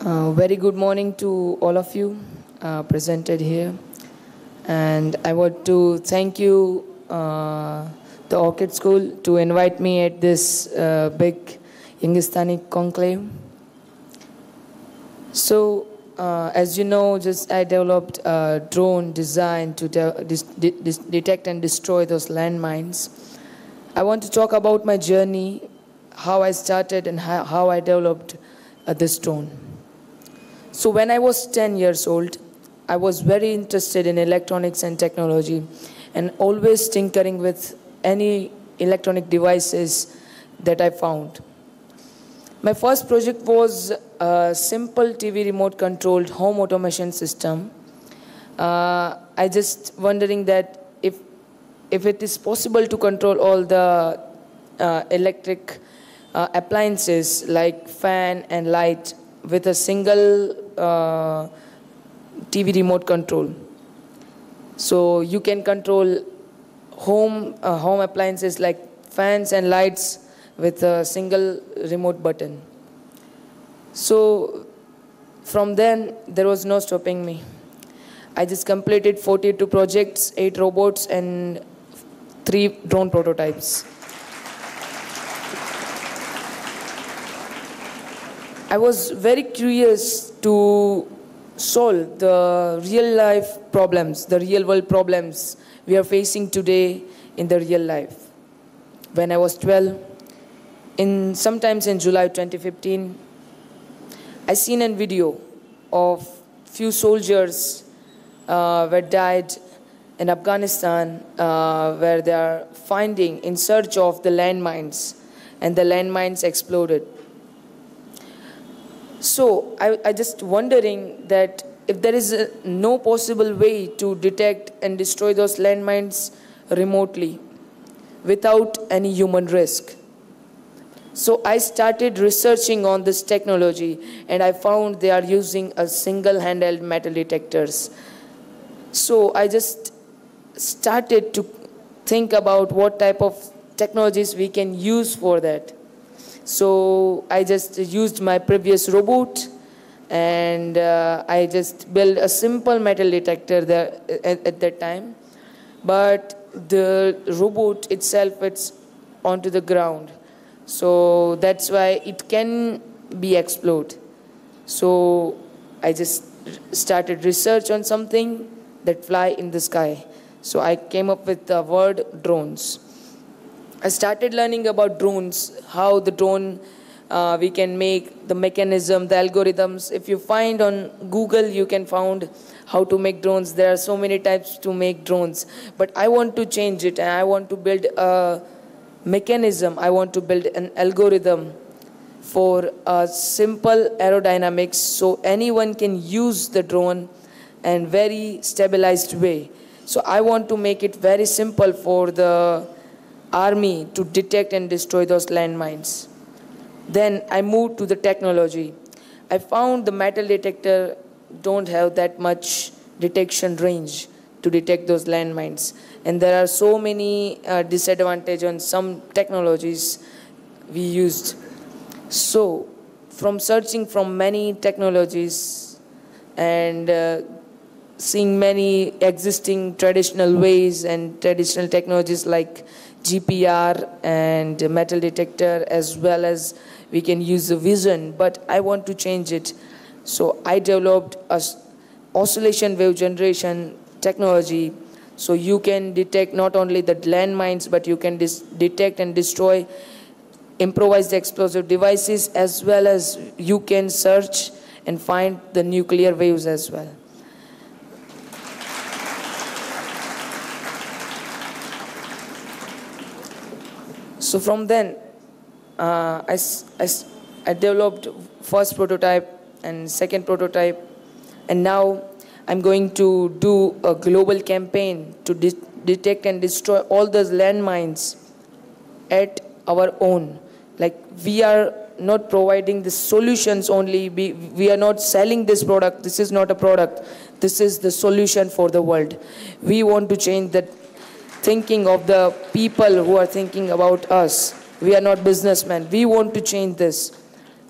Very good morning to all of you presented here. And I want to thank you, the Orchid School, to invite me at this big Youngistaani conclave. So, as you know, I developed a drone designed to detect and destroy those landmines. I want to talk about my journey, how I started and how I developed this drone. So when I was 10 years old, I was very interested in electronics and technology and always tinkering with any electronic devices that I found. My first project was a simple TV remote controlled home automation system. I just wondering that if it is possible to control all the electric appliances like fan and light with a single TV remote control. So you can control home appliances like fans and lights with a single remote button. So from then, there was no stopping me. I just completed 42 projects, 8 robots, and 3 drone prototypes. I was very curious to solve the real life problems, the real world problems we are facing today in the real life. When I was 12, sometimes in July 2015, I seen a video of few soldiers were died in Afghanistan where they are finding in search of the landmines, and the landmines exploded. So I just wondering that if there is no possible way to detect and destroy those landmines remotely without any human risk. So I started researching on this technology, and I found they are using a single handheld metal detectors. So I just started to think about what type of technologies we can use for that. So I just used my previous robot, and I just built a simple metal detector there at that time. But the robot itself, it's onto the ground. So that's why it can be exploded. So I just started research on something that fly in the sky. So I came up with the word drones. I started learning about drones, how the drone we can make, the mechanism, the algorithms. If you find on Google, you can find how to make drones. There are so many types to make drones. But I want to change it, and I want to build a mechanism. I want to build an algorithm for a simple aerodynamics so anyone can use the drone in very stabilized way. So I want to make it very simple for the army to detect and destroy those landmines. Then I moved to the technology. I found the metal detector don't have that much detection range to detect those landmines. And there are so many disadvantages on some technologies we used. So from searching from many technologies and seeing many existing traditional ways and traditional technologies like GPR and metal detector, as well as we can use the vision, but I want to change it. So I developed a oscillation wave generation technology, so you can detect not only the landmines, but you can detect and destroy improvised explosive devices, as well as you can search and find the nuclear waves as well. So from then, I developed first prototype and second prototype, and now I'm going to do a global campaign to detect and destroy all those landmines at our own. Like, we are not providing the solutions only, we are not selling this product. This is not a product, this is the solution for the world. We want to change that thinking of the people who are thinking about us. We are not businessmen. We want to change this.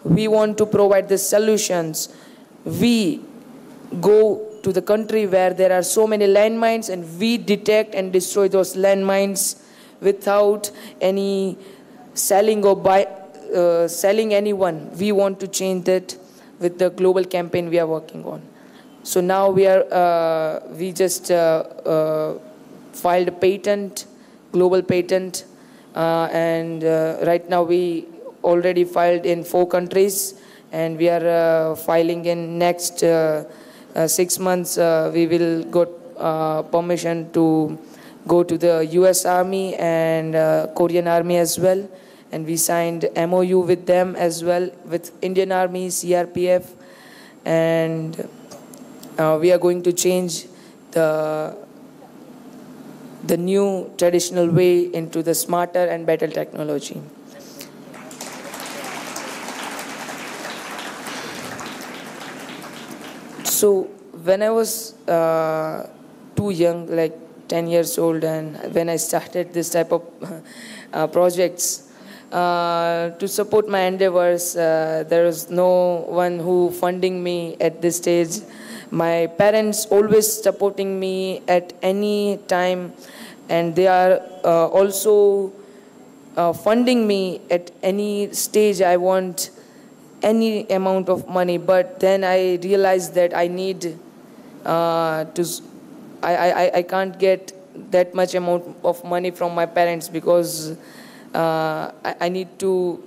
we want to provide the solutions. We go to the country where there are so many landmines, and we detect and destroy those landmines without any selling or selling anyone. We want to change that with the global campaign we are working on. So now we just filed a patent, global patent, and right now we already filed in 4 countries, and we are filing in next 6 months. We will get permission to go to the US Army and Korean Army as well, and we signed MOU with them as well, with Indian Army, CRPF, and we are going to change the new traditional way into the smarter and better technology. So when I was too young, like 10 years old, and when I started this type of projects, to support my endeavors, there was no one who funding me at this stage. My parents always supporting me at any time, and they are also funding me at any stage I want any amount of money. But then I realized that I need I can't get that much amount of money from my parents, because I need to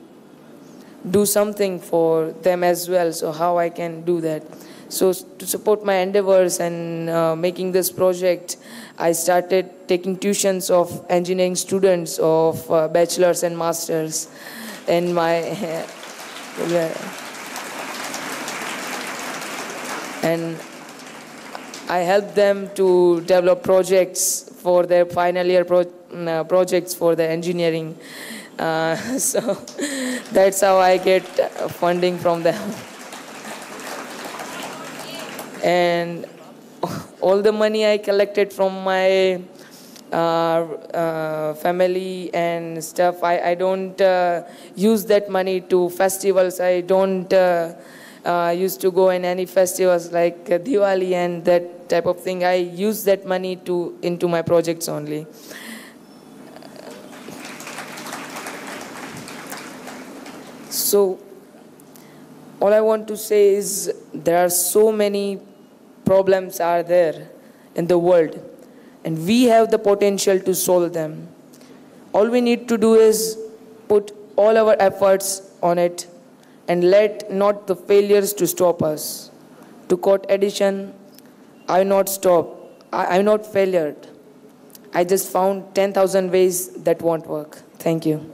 do something for them as well. So how I can do that? So to support my endeavors and making this project, I started taking tuitions of engineering students of bachelors and masters in my and I helped them to develop projects for their final year projects for the engineering. So that's how I get funding from them. And all the money I collected from my family and stuff, I don't use that money to festivals. I don't used to go in any festivals like Diwali and that type of thing. I use that money into my projects only. So all I want to say is there are so many problems are there in the world, and we have the potential to solve them. All we need to do is put all our efforts on it and let not the failures to stop us. To quote Edison, I'm not failed. I just found 10,000 ways that won't work. Thank you.